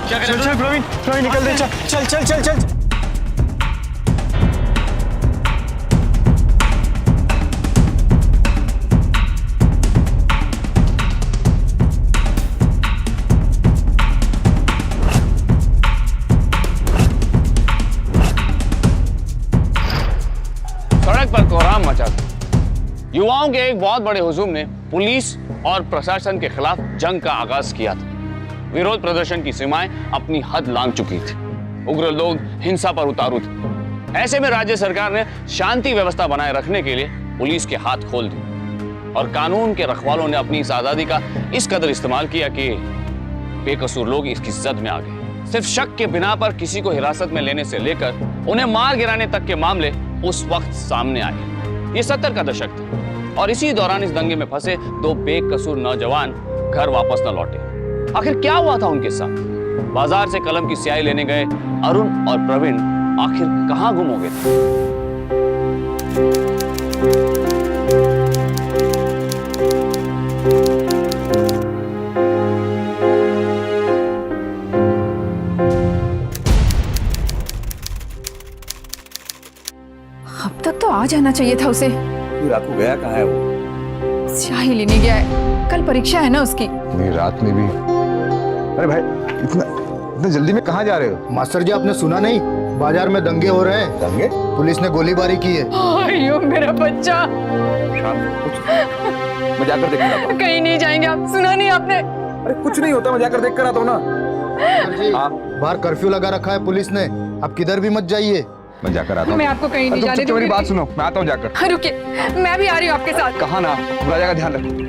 क्या चल चल प्रवीण, प्रवीण निकल दे, चल चल चल चल चल। सड़क पर कोहराम मचा था। युवाओं के एक बहुत बड़े हुजूम ने पुलिस और प्रशासन के खिलाफ जंग का आगाज किया था। विरोध प्रदर्शन की सीमाएं अपनी हद लांघ चुकी थी। उग्र लोग हिंसा पर उतारू थे। ऐसे में राज्य सरकार ने शांति व्यवस्था बनाए रखने के लिए पुलिस के हाथ खोल दिए और कानून के रखवालों ने अपनी इस आजादी का इस कदर इस्तेमाल किया कि बेकसूर लोग इसकी जद में आ गए। सिर्फ शक के बिना पर किसी को हिरासत में लेने से लेकर उन्हें मार गिराने तक के मामले उस वक्त सामने आए। ये 70 का दशक था और इसी दौरान इस दंगे में फंसे 2 बेकसूर नौजवान घर वापस न लौटे। आखिर क्या हुआ था उनके साथ? बाजार से कलम की स्याही लेने गए अरुण और प्रवीण आखिर कहां गुम हो गए थे? अब तक तो आ जाना चाहिए था उसे। रात को गया कहाँ है वो? स्याही लेने गया है, कल परीक्षा है ना उसकी। नहीं, रात में भी। अरे भाई, इतना जल्दी में कहाँ जा रहे हो? मास्टर जी, आपने सुना नहीं? बाजार में दंगे हो रहे हैं। दंगे? पुलिस ने गोलीबारी की है। अयो मेरा बच्चा। मैं जाकर देखने आता हूँ। कहीं नहीं जाएंगे आप? सुना नहीं आपने? अरे कुछ नहीं होता, मैं जाकर देख कर आता हूँ ना। जी, बाहर कर्फ्यू लगा रखा है पुलिस ने, आप किधर भी मत जाइए। मैं जाकर आता हूँ। मैं आपको कहीं नहीं जाने दूंगी। मेरी बात सुनो, मैं आता हूँ जाकर। रुकिए, मैं भी आ रही हूँ आपके साथ। कहाँ ना, राजा का ध्यान रखो।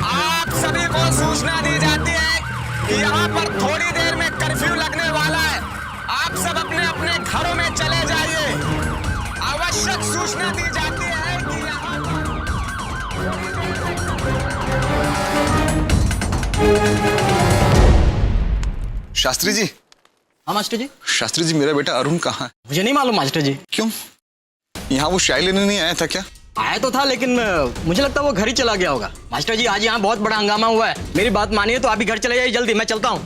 आप सभी को सूचना दी जाती है कि यहाँ पर थोड़ी देर में कर्फ्यू लगने वाला है। आप सब अपने अपने घरों में चले जाइए। आवश्यक सूचना दी जाती है कि यहाँ शास्त्री जी। हाँ मास्टर जी। शास्त्री जी, मेरा बेटा अरुण कहाँ है? मुझे नहीं मालूम मास्टर जी। क्यों? यहाँ वो स्याही लेने नहीं आया था क्या? आया तो था, लेकिन मुझे लगता है वो घर ही चला गया होगा। मास्टर जी, आज यहाँ बहुत बड़ा हंगामा हुआ है। मेरी बात मानिए तो आप भी घर चले जाइए जल्दी, मैं चलता हूँ।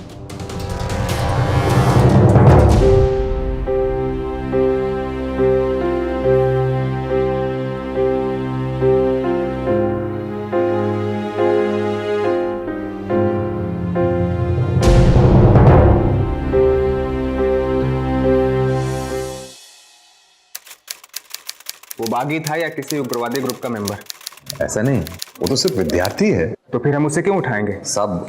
वो बागी था या किसी उग्रवादी ग्रुप का मेंबर? ऐसा नहीं, वो तो सिर्फ विद्यार्थी है। तो फिर हम उसे क्यों उठाएंगे? सब,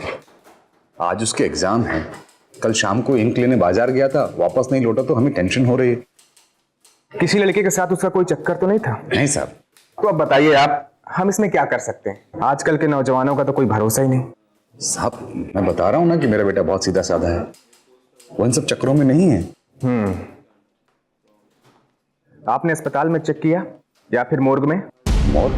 आज उसके एग्जाम है। कल शाम को इंक लेने बाजार गया था, वापस नहीं लौटा तो हमें टेंशन हो रही है। किसी लड़के के साथ उसका कोई चक्कर तो नहीं था? नहीं साहब। तो अब बताइए आप, हम इसमें क्या कर सकते हैं? आजकल के नौजवानों का तो कोई भरोसा ही नहीं। साहब, मैं बता रहा हूँ ना कि मेरा बेटा बहुत सीधा साधा है, वो इन सब चक्करों में नहीं है। आपने अस्पताल में चेक किया या फिर मोर्ग में? मोर्ग?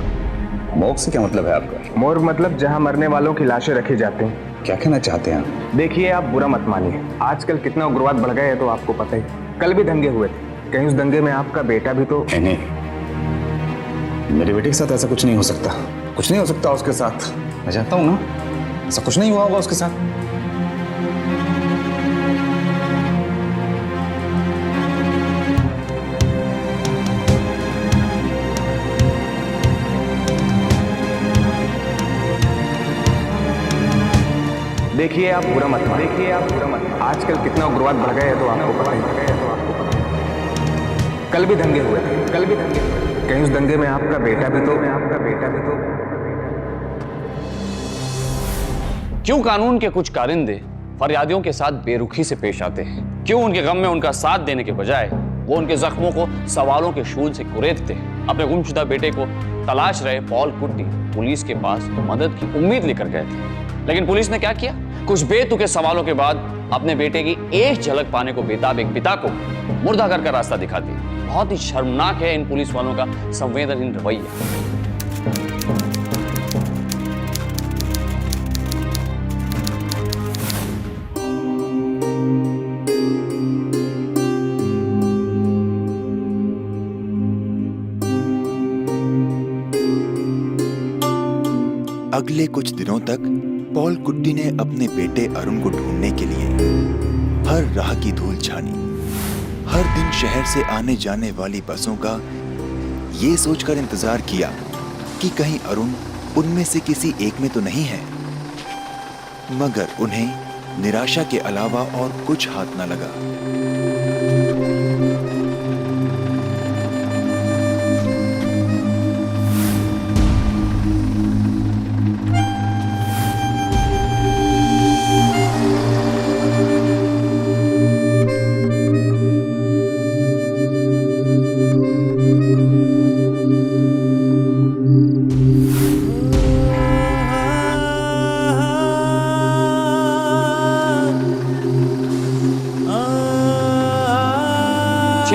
मोर्ग से क्या मतलब है आपका? मोर्ग मतलब जहां मरने वालों की लाशें रखी जाती हैं। क्या कहना चाहते हैं आप? देखिए, आप बुरा मत मानिए, आजकल कितना उग्रवाद बढ़ गए हैं तो आपको पता ही। कल भी दंगे हुए थे, कहीं उस दंगे में आपका बेटा भी तो? नहीं, मेरे बेटे के साथ ऐसा कुछ नहीं हो सकता। कुछ नहीं हो सकता उसके साथ, मैं चाहता हूँ ना, ऐसा कुछ नहीं हुआ होगा उसके साथ। देखिए, आप बुरा मत मानिए, आजकल कितना उग्रवाद बढ़ गए हैं तो आपको पता ही। कल भी दंगे हुए थे, कहीं उस दंगे में आपका बेटा भी तो? क्यों कानून के कुछ कारिंदे फरियादियों के साथ बेरुखी से पेश आते हैं? क्यों उनके गम में उनका साथ देने के बजाय वो उनके जख्मों को सवालों के शूल से कुरेदते हैं? अपने गुमशुदा बेटे को तलाश रहे पॉल कुट्टी पुलिस के पास मदद की उम्मीद लेकर गए थे, लेकिन पुलिस ने क्या किया? कुछ बेतुके सवालों के बाद अपने बेटे की एक झलक पाने को बेताब एक पिता को मुर्दा कर रास्ता दिखाती है। बहुत ही शर्मनाक है इन पुलिस वालों का संवेदनहीन रवैया। अगले कुछ दिनों तक पॉल कुट्टी ने अपने बेटे अरुण को ढूंढने के लिए हर राह की धूल छानी। हर दिन शहर से आने जाने वाली बसों का ये सोचकर इंतजार किया कि कहीं अरुण उनमें से किसी एक में तो नहीं है, मगर उन्हें निराशा के अलावा और कुछ हाथ न लगा।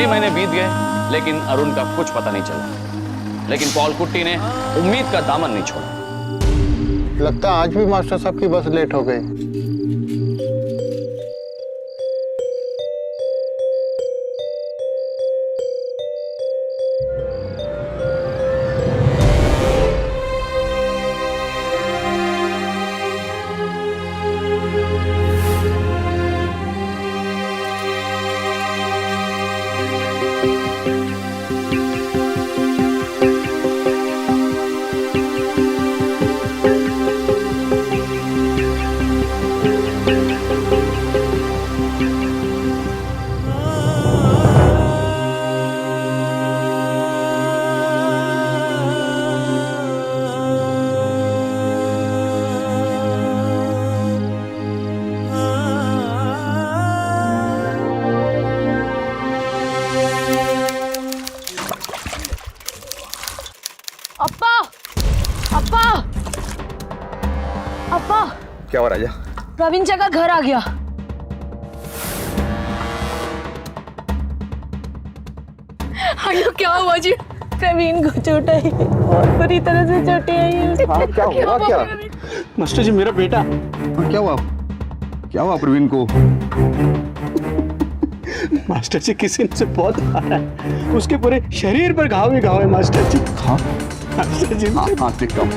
महीने बीत गए लेकिन अरुण का कुछ पता नहीं चला। लेकिन पॉल कुट्टी ने उम्मीद का दामन नहीं छोड़ा। लगता है आज भी मास्टर साहब की बस लेट हो गई। क्या हो राजा? प्रवीण का घर आ गया। अयो क्या हुआ जी? प्रवीण को चोट आई, बहुत बुरी तरह से चोटें आई है। हाँ, क्या हुआ? क्या मास्टर जी मेरा बेटा। क्या हुआ? क्या हुआ प्रवीण को? मास्टर जी किसी से बहुत मारा है, उसके पूरे शरीर पर घाव ही घाव है मास्टर जी। हाँ मास्टर जी हाँ देखता हूँ।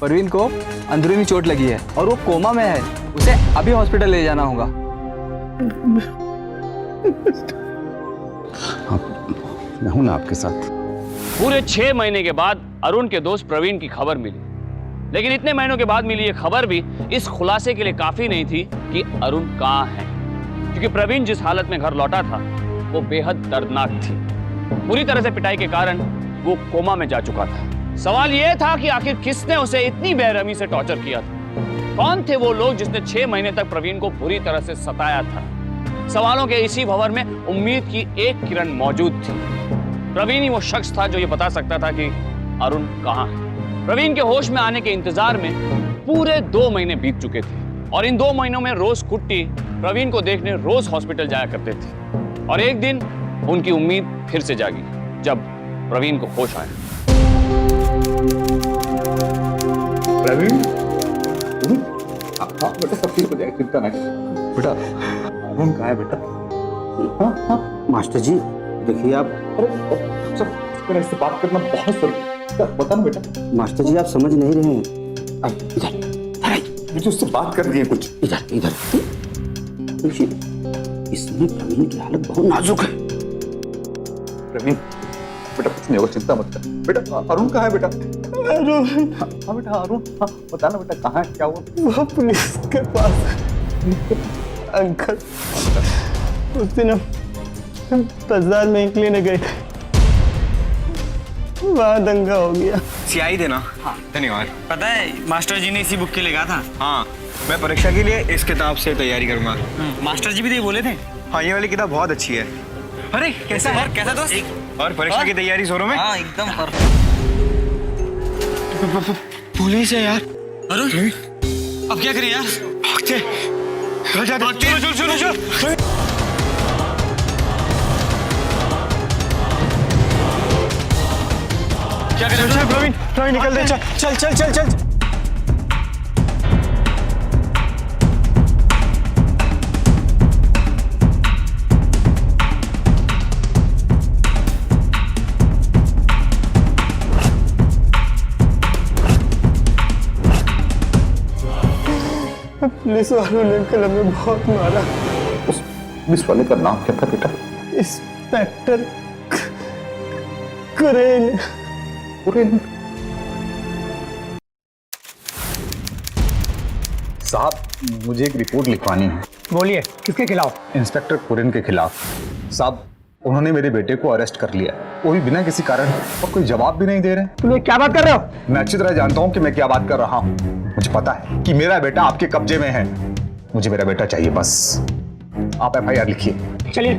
परवीन को अंदरूनी चोट लगी है और वो कोमा में है। उसे अभी हॉस्पिटल ले जाना होगा। मैं हूं ना आपके साथ। पूरे 6 महीने के बाद अरुण के दोस्त प्रवीण की खबर मिली, लेकिन इतने महीनों के बाद मिली ये खबर भी इस खुलासे के लिए काफी नहीं थी कि अरुण कहाँ है, क्योंकि प्रवीण जिस हालत में घर लौटा था वो बेहद दर्दनाक थी। पूरी तरह से पिटाई के कारण वो कोमा में जा चुका था। सवाल यह था कि आखिर किसने उसे इतनी बेरहमी से टॉर्चर किया था? कौन थे वो लोग जिसने 6 महीने तक प्रवीण को बुरी तरह से सताया था? सवालों के इसी भंवर में उम्मीद की एक किरण मौजूद थी। प्रवीण ही वो शख्स था जो ये बता सकता था कि अरुण कहाँ है। प्रवीण के होश में आने के इंतजार में पूरे 2 महीने बीत चुके थे और इन 2 महीनों में रोज कुट्टी प्रवीण को देखने रोज हॉस्पिटल जाया करते थे। और एक दिन उनकी उम्मीद फिर से जागी जब प्रवीण को होश आया। प्रवीण, हाँ बेटा सब ठीक हो जाएगा, चिंता ना कर। बेटा अरुण कहाँ है बेटा? हाँ हाँ मास्टर जी देखिए आप। अरे सब इससे बात करना बहुत जरूरी। बता ना बेटा। मास्टर जी आप समझ नहीं रहे हैं। इधर मुझे उससे बात करनी है कुछ। इधर इधर देखिए, इसमें प्रवीण की हालत बहुत नाजुक है। प्रवीण बेटा कुछ नहीं होगा, चिंता मत कर। बेटा अरुण कहाँ है बेटा? अरुण, हाँ बेटा अरुण, हाँ बता ना बेटा कहाँ है, क्या हुआ? वो पुलिस के पास। अंकल उस दिन हम बाजार में निकलने गए थे, वहाँ दंगा हो गया। सियाही देना। हाँ धन्यवाद। पता है मास्टर जी ने इसी बुक के लिए कहा था। हाँ मैं परीक्षा के लिए इस किताब से तैयारी करूंगा। मास्टर जी भी तो ये बोले थे। हाँ ये वाली किताब बहुत अच्छी है। अरे कैसा है? कैसा दोस्त? और परीक्षा की तैयारी जोरों में? हाँ एकदम पुलिस है यार। अरुण अब क्या करें यार? भागते। चलो। क्या करें? चल प्रवीण निकल दे। चल। पुलिस वालों ने कल हमें बहुत मारा। उस पुलिस वाले का नाम क्या था बेटा? इंस्पेक्टर कुरेन। साहब मुझे एक रिपोर्ट लिखवानी है। बोलिए, किसके खिलाफ? इंस्पेक्टर कुरेन के खिलाफ। साहब उन्होंने मेरे बेटे को अरेस्ट कर लिया, वो भी बिना किसी कारण, और कोई जवाब भी नहीं दे रहे। तुम क्या बात कर रहे हो? मैं अच्छी तरह जानता हूँ कि मैं क्या बात कर रहा हूँ। मुझे पता है कि मेरा बेटा आपके कब्जे में है। मुझे मेरा बेटा चाहिए बस। आप एफआईआर लिखिए। चलिए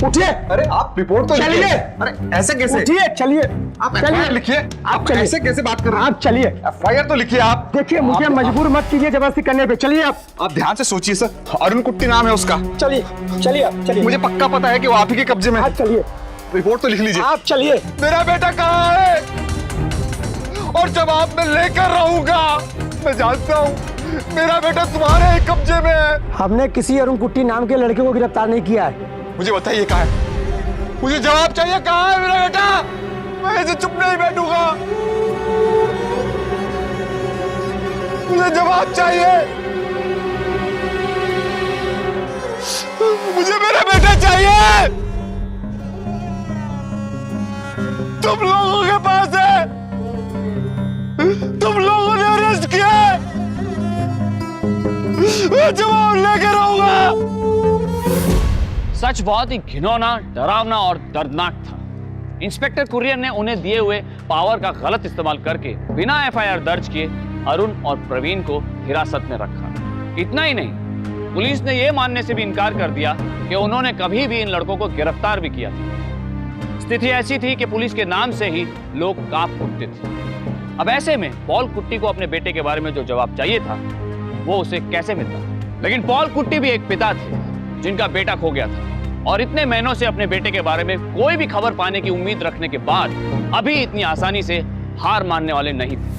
उठिए। अरे आप रिपोर्ट तो चलिए। अरे ऐसे कैसे? उठिए, चलिए। आप एफआईआर लिखिए। आप चलिए। ऐसे कैसे बात कर रहे हैं? आप चलिए। एफआईआर तो लिखिए आप। देखिए मुझे मजबूर मत कीजिए जबरदस्ती करने पे। चलिए आप ध्यान से सोचिए सर। अरुण कुट्टी नाम है उसका। चलिए आप चलिए। मुझे पक्का पता है कि वो आप ही के कब्जे में है। आप चलिए। रिपोर्ट तो लिख लीजिए। आप चलिए। मेरा बेटा कहाँ है? और जवाब मैं लेकर रहूंगा। मैं जानता हूँ मेरा बेटा तुम्हारे ही कब्जे में है। हमने किसी अरुण कुट्टी नाम के लड़के को गिरफ्तार नहीं किया है। मुझे बताइए कहाँ है? मुझे जवाब चाहिए, कहाँ है मेरा बेटा? मैं ऐसे चुप नहीं बैठूंगा। मुझे जवाब चाहिए। मुझे मेरा बेटा चाहिए। तुम लोगों के पास है। तुम लोगों ने अरेस्ट किया है। मैं जवाब लेकर रहूंगा। सच बहुत ही घिनौना, डरावना और दर्दनाक था। इंस्पेक्टर कुरियन ने उन्हें दिए हुए पावर का गलत इस्तेमाल करके बिना एफआईआर दर्ज किए अरुण और प्रवीण को हिरासत में रखा। इतना ही नहीं, पुलिस ने यह मानने से भी इनकार कर दिया कि उन्होंने कभी भी इन लड़कों को गिरफ्तार भी किया था। स्थिति ऐसी थी कि पुलिस के नाम से ही लोग कांप उठते थे। अब ऐसे में पॉल कुट्टी को अपने बेटे के बारे में जो जवाब चाहिए था वो उसे कैसे मिलता? लेकिन पॉल कुट्टी भी एक पिता थे जिनका बेटा खो गया था, और इतने महीनों से अपने बेटे के बारे में कोई भी खबर पाने की उम्मीद रखने के बाद अभी इतनी आसानी से हार मानने वाले नहीं थे।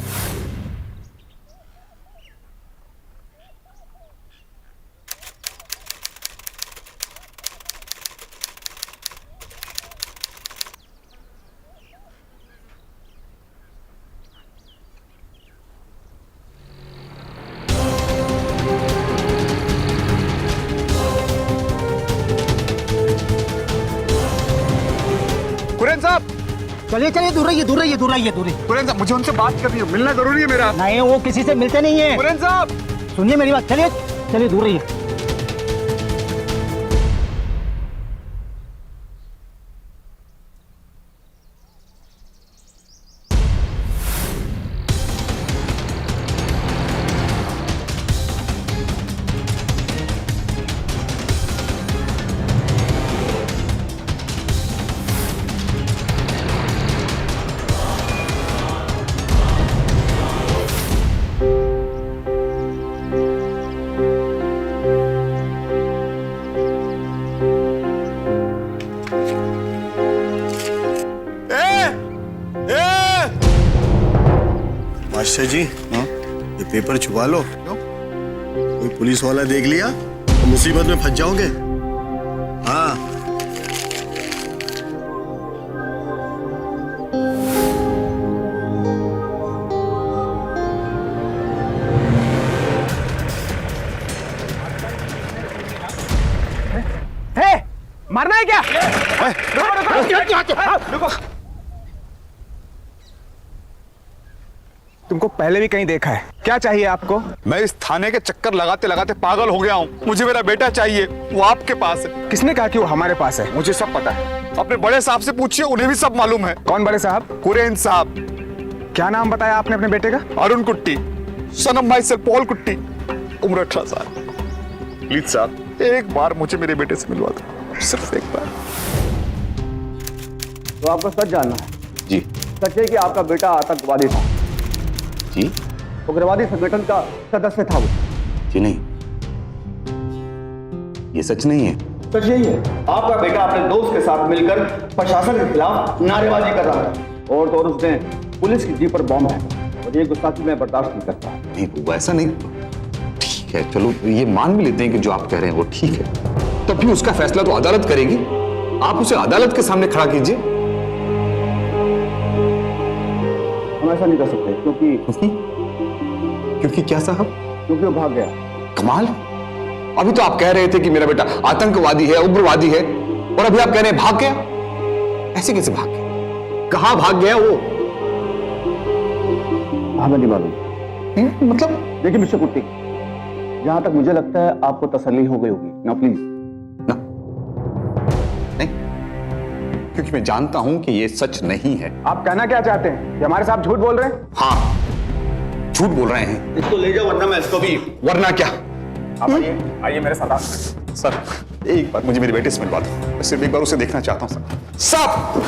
कुरेन साहब, चलिए दूर रहिए। कुरेन साहब मुझे उनसे बात करनी है, मिलना जरूरी है मेरा। नहीं, वो किसी से मिलते नहीं है। कुरेन साहब सुनिए मेरी बात। चलिए दूर रहिए। मास्टर जी, ये पेपर छुपा लो। कोई पुलिस वाला देख लिया तो मुसीबत में फंस जाओगे। हाँ मारना है क्या? तुमको पहले भी कहीं देखा है। क्या चाहिए आपको? मैं इस थाने के चक्कर लगाते लगाते पागल हो गया हूँ। मुझे मेरा बेटा चाहिए, वो आपके पास है। किसने कहा कि वो हमारे पास है? मुझे सब पता है। अपने बड़े साहब से पूछिए, उन्हें भी सब मालूम है। कौन बड़े साहब? कुरेन साहब। क्या नाम बताया आपने अपने बेटे का? अरुण कुट्टी, son of my self Paul कुट्टी, उम्र 18 साल। प्लीज साहब एक बार मुझे मेरे बेटे से मिलवा दो, सिर्फ एक बार। तो आपको सच जानना है। जी सच है कि आपका बेटा आतंकवादी था, जी उग्रवादी संगठन का सदस्य था वो। जी नहीं, ये सच नहीं है। सच यही है, आपका बेटा अपने दोस्त के साथ मिलकर प्रशासन के खिलाफ नारेबाजी कर रहा था और तो और उसने पुलिस की जीप पर बॉम्ब है और ये गुस्ताखी मैं बर्दाश्त नहीं करता। नहीं वो ऐसा नहीं, ठीक है चलो ये मान भी लेते हैं कि जो आप कह रहे हैं वो ठीक है, तब भी उसका फैसला तो अदालत करेगी। आप उसे अदालत के सामने खड़ा कीजिए। हम ऐसा नहीं कर सकते क्योंकि क्या साहब? क्योंकि वो भाग गया। कमाल, अभी तो आप कह रहे थे कि मेरा बेटा आतंकवादी है, उग्रवादी है, और अभी आप कह रहे हैं भाग गया। ऐसे कैसे भाग गया? कहां भाग गया वो? हमें नहीं मालूम। मतलब देखिए मिस्टर कुट्टी, जहां तक मुझे लगता है आपको तसल्ली हो गई होगी ना, प्लीज ना, नहीं, क्योंकि मैं जानता हूं कि ये सच नहीं है। आप कहना क्या चाहते हैं कि हमारे साथ झूठ बोल रहे हैं? हाँ, झूठ बोल रहे हैं। इसको ले जाओ वरना मैं इसको भी। वरना क्या? आप आइए मेरे साथ। सर एक बार मुझे मेरे बेटे से मिलवा दो, मैं सिर्फ एक बार उसे देखना चाहता हूं सर। साहब!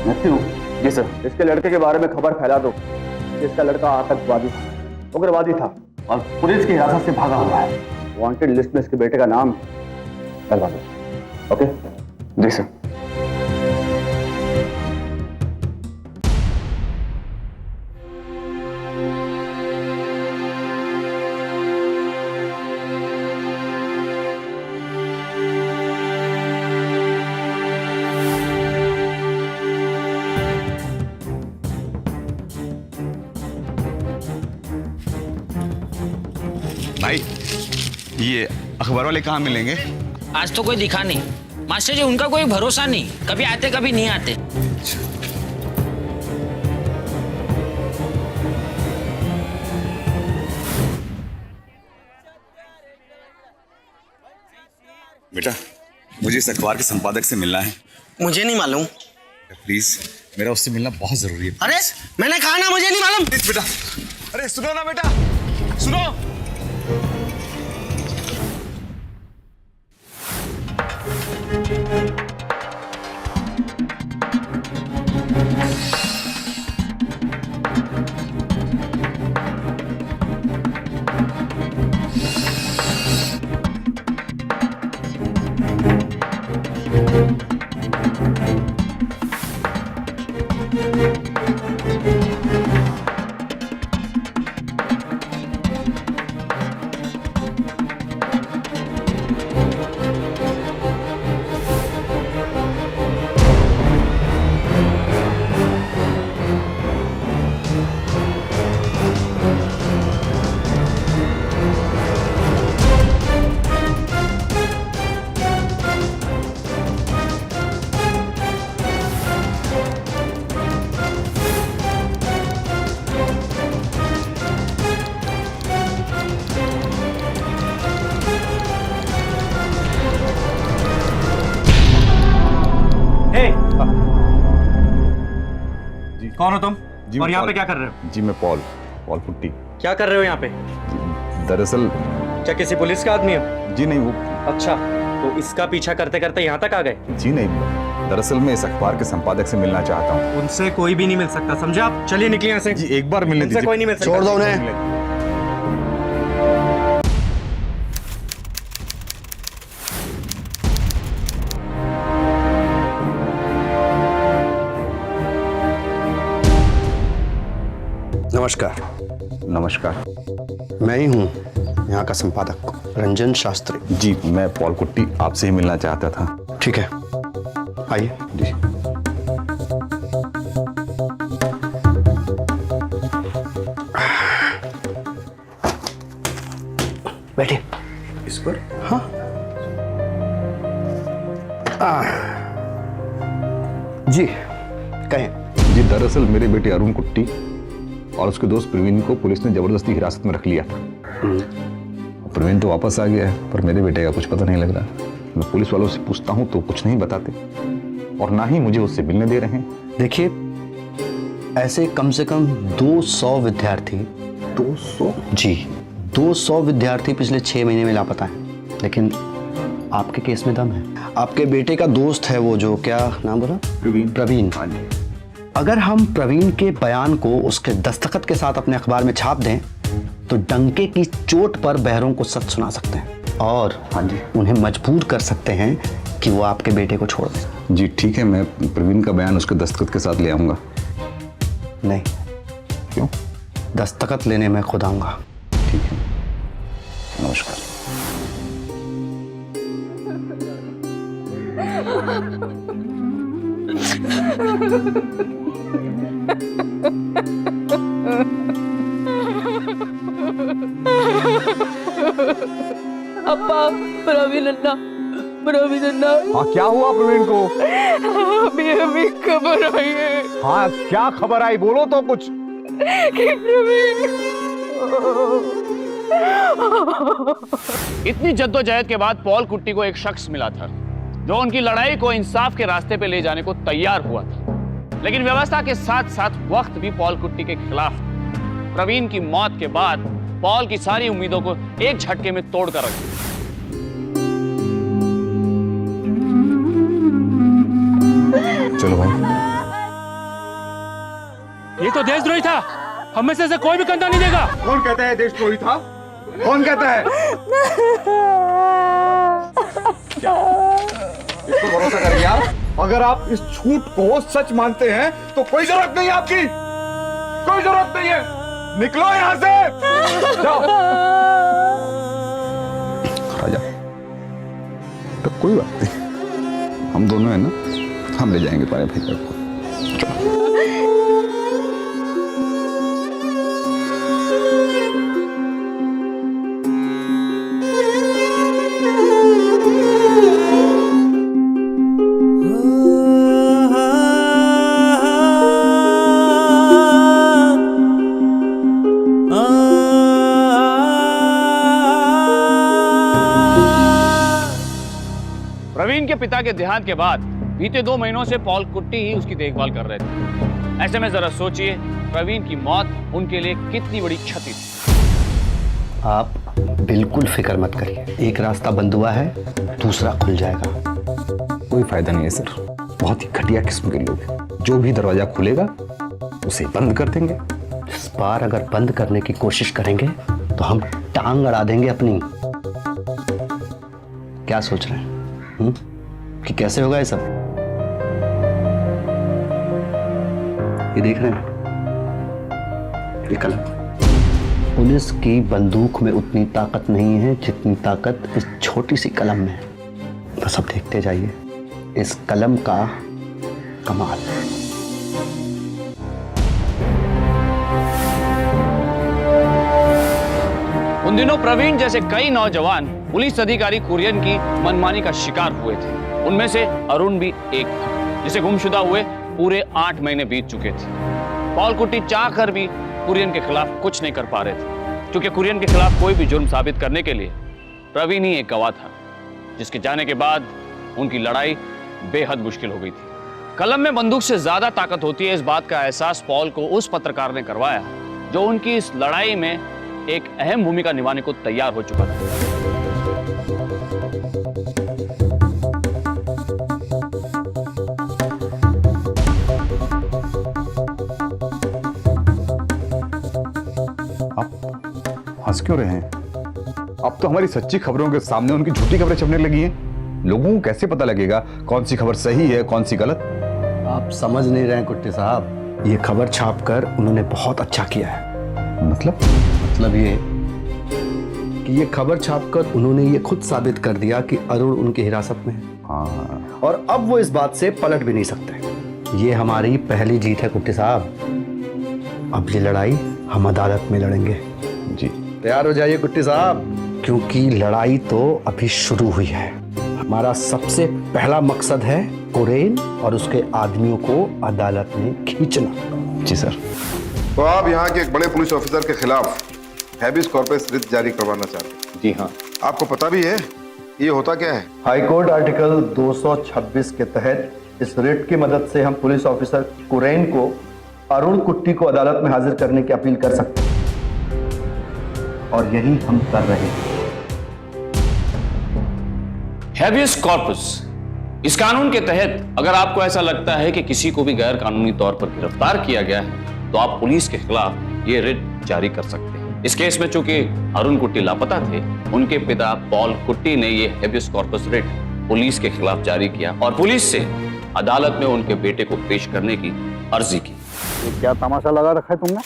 मैथ्यू, जी सर, इसके लड़के के बारे में खबर फैला दो कि इसका लड़का आतंकवादी था, उग्रवादी था और पुलिस की हिरासत से भागा हुआ है। वांटेड लिस्ट में इसके बेटे का नाम डलवा दो। ओके? जी सर। भाई ये अखबार वाले कहाँ मिलेंगे? आज तो कोई दिखा नहीं मास्टर जी, उनका कोई भरोसा नहीं, कभी आते कभी नहीं आते। बेटा मुझे इस अखबार के संपादक से मिलना है। मुझे नहीं मालूम। प्लीज मेरा उससे मिलना बहुत जरूरी है। अरे मैंने कहा ना मुझे नहीं मालूम। प्लीज बेटा, अरे सुनो ना बेटा, सुनो। कौन हो तुम? जी और यहाँ पॉल। पे क्या कर रहे हो? जी मैं पॉल पुट्टी। क्या कर रहे हो यहाँ पे? दरअसल क्या किसी पुलिस का आदमी हो? जी नहीं, वो अच्छा, तो इसका पीछा करते करते यहाँ तक आ गए? जी नहीं, दरअसल मैं इस अखबार के संपादक से मिलना चाहता हूँ। उनसे कोई भी नहीं मिल सकता, समझे आप? चलिए निकलिए यहाँ से। जी एक बार मिलने उनसे दीजिए। कोई नहीं मिल सकता। छोड़ दो उन्हें। नमस्कार। नमस्कार। मैं ही हूँ यहाँ का संपादक रंजन शास्त्री। जी मैं पॉल कुट्टी आपसे ही मिलना चाहता था। ठीक है, आइए। जी बैठिए। इस पर? हाँ। जी कहें। जी दरअसल मेरे बेटे अरुण कुट्टी और उसके दोस्त प्रवीण को पुलिस ने जबरदस्ती हिरासत में रख लिया था। प्रवीण तो वापस आ गया है, पर मेरे बेटे का कुछ पता नहीं लग रहा। मैं पुलिस वालों से पूछता हूँ तो कुछ नहीं बताते और ना ही मुझे उससे मिलने दे रहे हैं। देखिए, ऐसे कम से कम 200 विद्यार्थी 200? जी 200 विद्यार्थी पिछले 6 महीने में लापता हैं, लेकिन आपके केस में दम है। आपके बेटे का दोस्त है वो, जो क्या नाम बोला, प्रवीण। हाँ जी। अगर हम प्रवीण के बयान को उसके दस्तखत के साथ अपने अखबार में छाप दें तो डंके की चोट पर बहरों को सच सुना सकते हैं और हाँ जी उन्हें मजबूर कर सकते हैं कि वो आपके बेटे को छोड़ दें। जी ठीक है, मैं प्रवीण का बयान उसके दस्तखत के साथ ले आऊंगा। नहीं। क्यों? दस्तखत लेने मैं खुद आऊंगा। ठीक है, नमस्कार। अब्बा, प्रवीण अन्ना। हाँ क्या हुआ प्रवीण को? अभी खबर आई है। हाँ क्या खबर आई, बोलो तो कुछ। इतनी जद्दोजहद के बाद पॉल कुट्टी को एक शख्स मिला था जो उनकी लड़ाई को इंसाफ के रास्ते पे ले जाने को तैयार हुआ था, लेकिन व्यवस्था के साथ साथ वक्त भी पॉल कुट्टी के खिलाफ था। प्रवीण की मौत के बाद पॉल की सारी उम्मीदों को एक झटके में तोड़ कर रख दिया। चलो भाई। ये तो देशद्रोही था, हम में से कोई भी कंधा नहीं देगा। कौन कहता है देशद्रोही था? कौन कहता है? इसको भरोसा करेंगे आप? अगर आप इस झूठ को सच मानते हैं तो कोई जरूरत नहीं है आपकी, कोई जरूरत नहीं है। निकलो यहां से, जाओ। राजा, तो कोई बात नहीं, हम दोनों हैं ना, हम ले जाएंगे तुम्हारे भाई को। प्रवीण के पिता के देहांत के बाद बीते 2 महीनों से पॉल कुट्टी ही उसकी देखभाल कर रहे थे। ऐसे में जरा सोचिए प्रवीण की मौत उनके लिए कितनी बड़ी क्षति थी। आप बिल्कुल फिक्र मत करिए, एक रास्ता बंद हुआ है, दूसरा खुल जाएगा। कोई फायदा नहीं है सर, बहुत ही घटिया किस्म के लोग हैं। जो भी दरवाजा खुलेगा उसे बंद कर देंगे। इस बार अगर बंद करने की कोशिश करेंगे तो हम टांग अड़ा देंगे अपनी। क्या सोच रहे हैं कि कैसे होगा ये सब? ये देख रहे हैं, ये कलम। पुलिस की बंदूक में उतनी ताकत नहीं है जितनी ताकत इस छोटी सी कलम में है। बस अब देखते जाइए इस कलम का कमाल। उन दिनों प्रवीण जैसे कई नौजवान पुलिस अधिकारी कुरियन की मनमानी का शिकार हुए थे। उनमें से अरुण भी एक था, जिसे गुमशुदा हुए पूरे 8 महीने बीत चुके थे। पॉल कुट्टी चाहकर भी कुरियन के खिलाफ कुछ नहीं कर पा रहे थे, क्योंकि कुरियन के खिलाफ कोई भी जुर्म साबित करने के लिए प्रवीण ही एक गवाह था, जिसके जाने के बाद उनकी लड़ाई बेहद मुश्किल हो गई थी। कलम में बंदूक से ज्यादा ताकत होती है, इस बात का एहसास पॉल को उस पत्रकार ने करवाया जो उनकी इस लड़ाई में एक अहम भूमिका निभाने को तैयार हो चुका था। आप हंस क्यों रहे हैं? अब तो हमारी सच्ची खबरों के सामने उनकी झूठी खबरें छपने लगी हैं। लोगों को कैसे पता लगेगा कौन सी खबर सही है कौन सी गलत? आप समझ नहीं रहे हैं कुट्टी साहब, ये खबर छापकर उन्होंने बहुत अच्छा किया है। मतलब ये कि ये खबर छापकर उन्होंने ये खुद साबित कर दिया कि अरुण उनकी हिरासत में है। हाँ। और अब वो इस बात से पलट भी नहीं सकते। ये हमारी पहली जीत है कुट्टी साहब। अब ये लड़ाई हम अदालत में लड़ेंगे। जी तैयार हो जाइए कुट्टी साहब, क्योंकि लड़ाई तो अभी शुरू हुई है। हमारा सबसे पहला मकसद है कुरेन और उसके आदमियों को अदालत में खींचना। जी सर। तो आप यहाँ के एक बड़े पुलिस ऑफिसर के खिलाफ हैबिस कॉर्पस रिट जारी करवाना चाहते हैं? जी हाँ। आपको पता भी है ये होता क्या है? हाईकोर्ट आर्टिकल 226 के तहत इस रिट की मदद से हम पुलिस ऑफिसर कुरेन को अरुण कुट्टी को अदालत में हाजिर करने की अपील कर सकते हैं और यही हम कर रहे हैं। हैबियस कॉर्पस, इस कानून के तहत अगर आपको ऐसा लगता है कि किसी को भी गैर कानूनी तौर पर गिरफ्तार किया गया है तो आप पुलिस के खिलाफ ये रिट जारी कर सकते हैं। इस केस में चूंकि अरुण कुट्टी लापता थे, उनके पिता पॉल कुट्टी ने ये हैबियस कॉर्पस रिट पुलिस के खिलाफ जारी किया और पुलिस से अदालत में उनके बेटे को पेश करने की अर्जी की। ये क्या तमाशा लगा रखा है तुमने?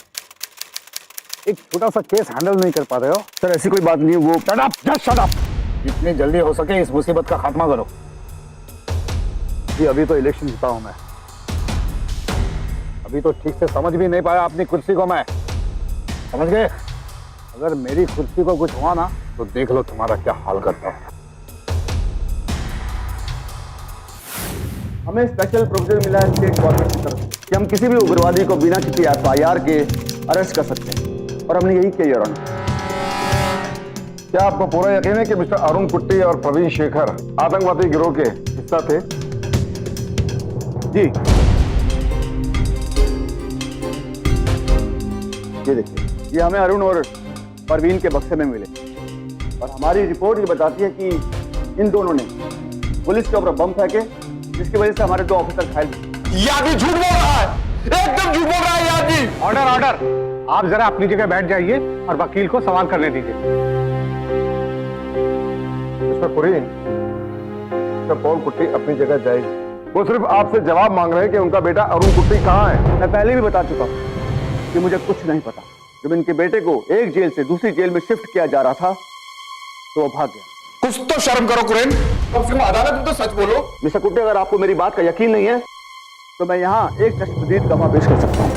एक छोटा सा केस हैंडल नहीं कर पा रहे हो? सर ऐसी कोई बात नहीं, वो शट अप। जितनी जल्दी हो सके इस मुसीबत का खात्मा करो। अभी तो इलेक्शन जीता हूं मैं, अभी तो ठीक से समझ भी नहीं पाया अपनी कुर्सी को मैं, समझ गए? अगर मेरी कुर्सी को कुछ हुआ ना तो देख लो तुम्हारा क्या हाल करता है। हमें स्पेशल प्रोविजन मिला है स्टेट गवर्नमेंट की तरफ से कि हम किसी भी उग्रवादी को बिना किसी FIR के अरेस्ट कर सकते हैं और हमने यही किया योर ऑनर। क्या आपको पूरा यकीन है कि मिस्टर अरुण कुट्टी और प्रवीण शेखर आतंकवादी गिरोह के हिस्सा थे? जी, ये देखिए, ये हमें अरुण और परवीन के बक्से में मिले और हमारी रिपोर्ट ये बताती है कि इन दोनों ने पुलिस के ऊपर बम फेंके जिसकी वजह से हमारे 2 ऑफिसर घायल हुए। ये आदमी झूठ बोल रहा है, एकदम झूठ बोल रहा है ये आदमी। ऑर्डर ऑर्डर, आप जरा अपनी जगह बैठ जाइए और वकील को सवाल करने दीजिए। मिस्टर कुरीन, मिस्टर पॉल कुट्टी अपनी जगह जाएगी। वो सिर्फ आपसे जवाब मांग रहे हैं कि उनका बेटा अरुण कुट्टी कहाँ है। मैं पहले भी बता चुका हूँ कि मुझे कुछ नहीं पता। जब इनके बेटे को एक जेल से दूसरी जेल में शिफ्ट किया जा रहा था तो वो भाग गया। कुछ तो शर्म करो कुरेन, कम से कम अदालत में तो सच बोलो। मिस्टर कुट्टी, अगर आपको मेरी बात का यकीन नहीं है तो मैं यहाँ एक जस्टिस गवाह पेश कर सकता हूँ।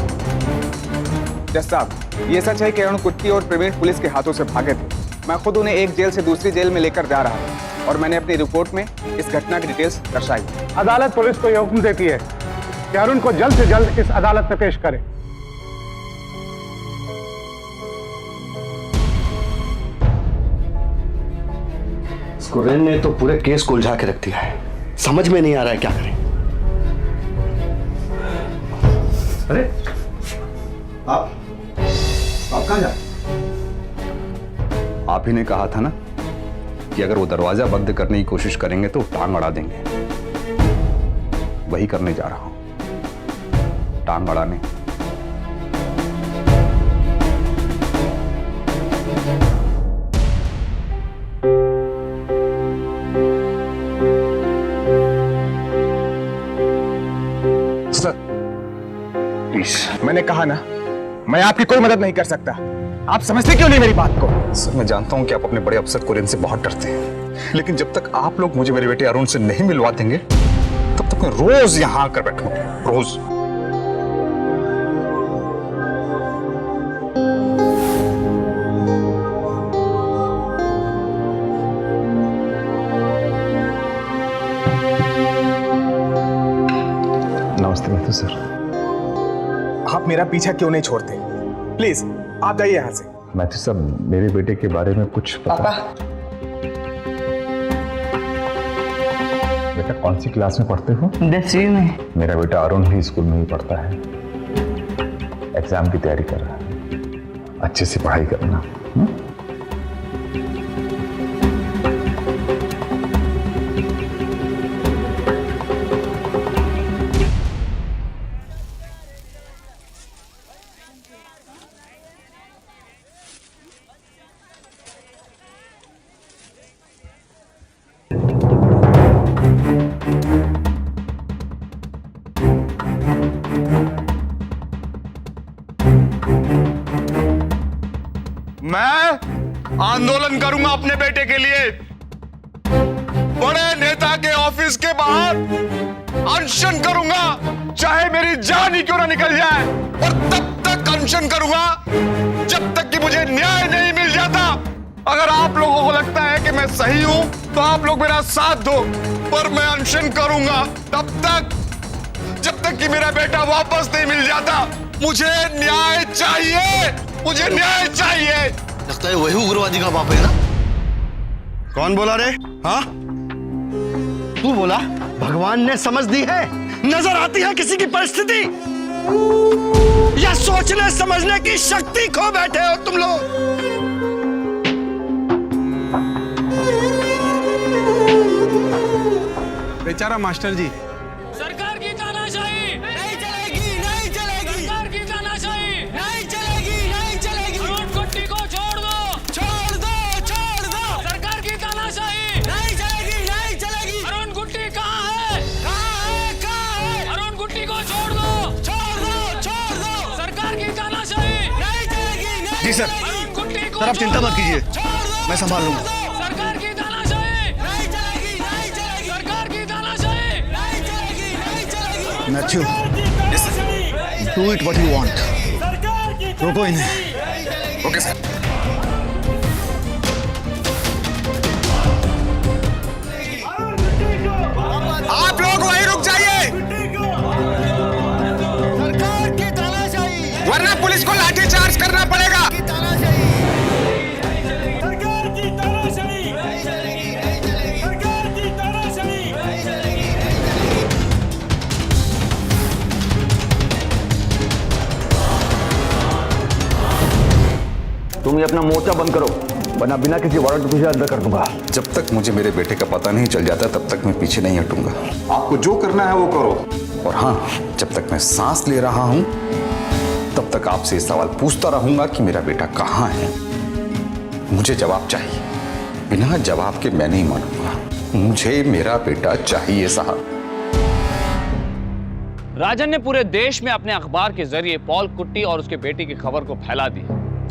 जज साहब, ये सच है कि अरुण कुट्टी और प्रवीण पुलिस के हाथों से भागे थे। मैं खुद उन्हें एक जेल से दूसरी जेल में लेकर जा रहा हूँ और मैंने अपनी रिपोर्ट में इस घटना की डिटेल्स दर्शाई। अदालत पुलिस को यह हुक्म देती है कि अरुण को जल्द से जल्द इस अदालत में पेश करे। कुरेन ने तो पूरे केस को उलझा के रख दिया है, समझ में नहीं आ रहा है क्या करें। अरे आप कहाँ जा? आप ही ने कहा था ना कि अगर वो दरवाजा बंद करने की कोशिश करेंगे तो टांग अड़ा देंगे। वही करने जा रहा हूं, टांग अड़ाने। सर प्लीज, मैंने कहा ना मैं आपकी कोई मदद नहीं कर सकता। आप समझते क्यों नहीं मेरी बात को? सर मैं जानता हूं कि आप अपने बड़े अफसर कुरेन से बहुत डरते हैं, लेकिन जब तक आप लोग मुझे मेरे बेटे अरुण से नहीं मिलवा देंगे तब तक मैं रोज यहां आकर बैठूंगा, रोज। नमस्ते मैथ्यू सर। आप मेरा पीछा क्यों नहीं छोड़ते? प्लीज आप जाइए यहाँ से। मैथ्यू साहब, मेरे बेटे के बारे में कुछ पता? बेटा कौन सी क्लास में पढ़ते हो? 10वीं में। मेरा बेटा अरुण भी स्कूल में ही पढ़ता है, एग्जाम की तैयारी कर रहा है। अच्छे से पढ़ाई करना। मैं आंदोलन करूंगा अपने बेटे के लिए। बड़े नेता के ऑफिस के बाहर अनशन करूंगा, चाहे मेरी जान ही क्यों ना निकल जाए, और तब तक अनशन करूंगा जब तक कि मुझे न्याय नहीं मिल जाता। अगर आप लोगों को लगता है कि मैं सही हूं तो आप लोग मेरा साथ दो, पर मैं अनशन करूंगा तब तक जब तक कि मेरा बेटा वापस नहीं मिल जाता। मुझे न्याय चाहिए, मुझे न्याय चाहिए। लगता है वही उग्रवादी का बाप है ना? कौन बोला रे? हाँ तू बोला? भगवान ने समझ दी है, नजर आती है किसी की परिस्थिति, या सोचने समझने की शक्ति खो बैठे हो तुम लोग। बेचारा मास्टर जी। सरकार की तानाशाही नहीं चलेगी, नहीं चलेगी। सरकार की तानाशाही नहीं चलेगी, नहीं चलेगी। अरुण कुट्टी को छोड़ दो, छोड़ दो, छोड़ दो। सरकार की तानाशाही नहीं चलेगी, नहीं चलेगी। अरुण कुट्टी कहाँ है? कहाँ है, कहाँ है? अरुण कुट्टी को छोड़ दो, छोड़ दो, छोड़ दो। सरकार की तानाशाही नहीं चलेगी, नहीं। जी सर। अरुण कुट्टी को सर आप चिंता मत कीजिए, मैं संभाल लूंगा। सरकार की तानाशाही नहीं चलेगी, नहीं चलेगी। सरकार की तानाशाही नहीं चलेगी, नहीं चलेगी। Matthew, do it what you want. रोको इन्हें। Okay sir. आप लोग वहीं रुक जाइए, वरना पुलिस को लाठीचार्ज करना पड़ेगा। तुम ये अपना मोर्चा बंद करो, वरना बिना किसी वारंट तुझे अंदर कर दूंगा। जब तक मुझे मेरे बेटे का पता नहीं चल जाता तब तक मैं पीछे नहीं हटूंगा। आपको जो करना है वो करो। और हाँ, जब तक मैं सांस ले रहा हूं तब तक आपसे ये सवाल पूछता रहूंगा कि मेरा बेटा कहाँ है। मुझे जवाब चाहिए, बिना जवाब के मैं नहीं मानूंगा। मुझे मेरा बेटा चाहिए साहब। राजन ने पूरे देश में अपने अखबार के जरिए पॉल कुट्टी और उसके बेटे की खबर को फैला दी।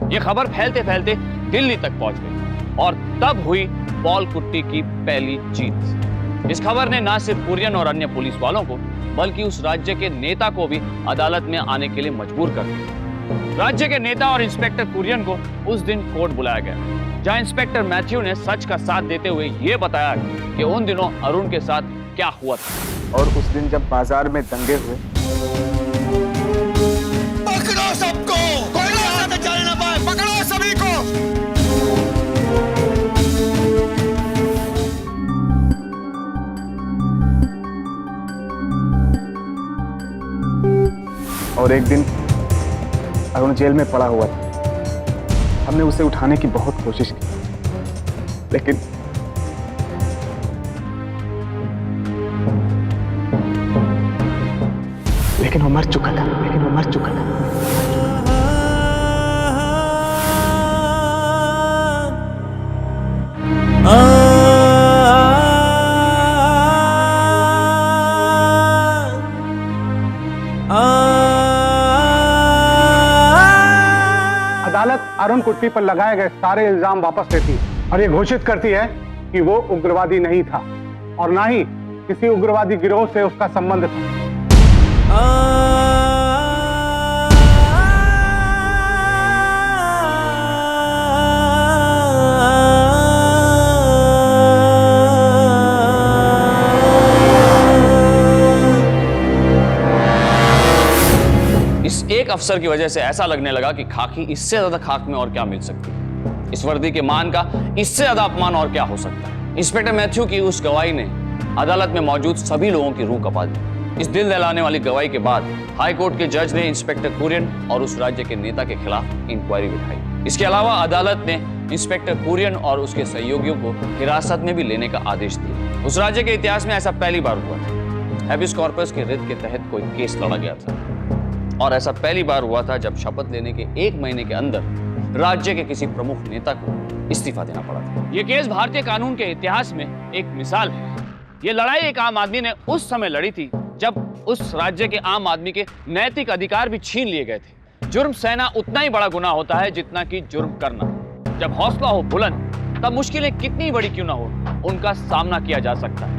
ये खबर फैलते फैलते दिल्ली तक पहुंच गई और तब हुई पॉल कुट्टी की पहली जीत। इस खबर ने न सिर्फ कुरियन और अन्य पुलिस वालों को बल्कि उस राज्य के नेता को भी अदालत में आने के लिए मजबूर कर दिया। राज्य के नेता और इंस्पेक्टर कुरियन को उस दिन कोर्ट बुलाया गया, जहां इंस्पेक्टर मैथ्यू ने सच का साथ देते हुए ये बताया कि उन दिनों अरुण के साथ क्या हुआ था। और उस दिन जब बाजार में दंगे हुए, पकड़ो सबको, कोई रास्ते से चल ना पाए, पकड़ो सभी को। और एक दिन अरुण जेल में पड़ा हुआ था। हमने उसे उठाने की बहुत कोशिश की, लेकिन वो मर चुका था, अदालत अरुण कुट्टी पर लगाए गए सारे इल्जाम वापस लेती है और ये घोषित करती है कि वो उग्रवादी नहीं था और ना ही किसी उग्रवादी गिरोह से उसका संबंध था। इस एक अफसर की वजह से ऐसा लगने लगा कि खाकी इससे ज्यादा खाक में और क्या मिल सकती है। इस वर्दी के मान का इससे ज्यादा अपमान और क्या हो सकता है। इंस्पेक्टर मैथ्यू की उस गवाही ने अदालत में मौजूद सभी लोगों की रूह कपा दी। इस दिल दहलाने वाली गवाही के बाद हाई कोर्ट के जज ने इंस्पेक्टर कुरियन और उस राज्य के नेता के खिलाफ इंक्वायरी बिठाई। इसके अलावा अदालत ने इंस्पेक्टर कुरियन और उसके सहयोगियों को हिरासत में भी लेने का आदेश दिया। उस राज्य के इतिहास में ऐसा पहली बार हुआ था। हैबिस कॉर्पस के रिट के तहत कोई केस लड़ा गया था और ऐसा पहली बार हुआ था जब शपथ लेने के 1 महीने के अंदर राज्य के किसी प्रमुख नेता को इस्तीफा देना पड़ा था। यह केस भारतीय कानून के इतिहास में एक मिसाल है। यह लड़ाई एक आम आदमी ने उस समय लड़ी थी जब उस राज्य के आम आदमी के नैतिक अधिकार भी छीन लिए गए थे। जुर्म सहना उतना ही बड़ा गुनाह होता है जितना कि जुर्म करना। जब हौसला हो बुलंद तब मुश्किलें कितनी बड़ी क्यों ना हो उनका सामना किया जा सकता है।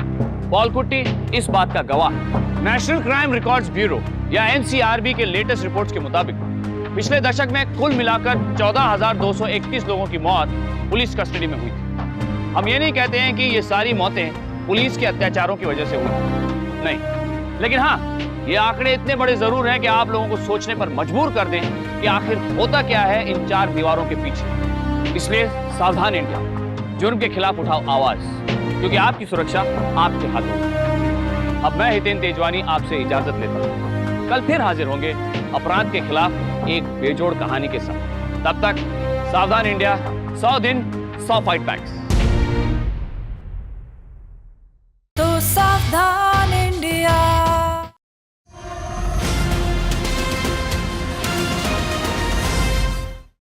पॉल कुट्टी इस बात का गवाह है। नेशनल क्राइम रिकॉर्ड्स ब्यूरो या एनसीआरबी के लेटेस्ट रिपोर्ट्स के मुताबिक पिछले दशक में कुल मिलाकर 14,231 लोगों की मौत पुलिस कस्टडी में हुई थी। हम ये नहीं कहते हैं कि ये सारी मौतें पुलिस के अत्याचारों की वजह से हुई, नहीं, लेकिन हाँ, ये आंकड़े इतने बड़े जरूर हैं कि आप लोगों को सोचने पर मजबूर कर दें कि आखिर होता क्या है इन 4 दीवारों के पीछे। इसलिए सावधान इंडिया, जुर्म के खिलाफ उठाओ आवाज, क्योंकि आपकी सुरक्षा आपके हाथों में। अब मैं हितेन तेजवानी आपसे इजाजत लेता हूँ। कल फिर हाजिर होंगे अपराध के खिलाफ एक बेजोड़ कहानी के साथ। तब तक सावधान इंडिया, 100 दिन 100 फाइट बैक्स।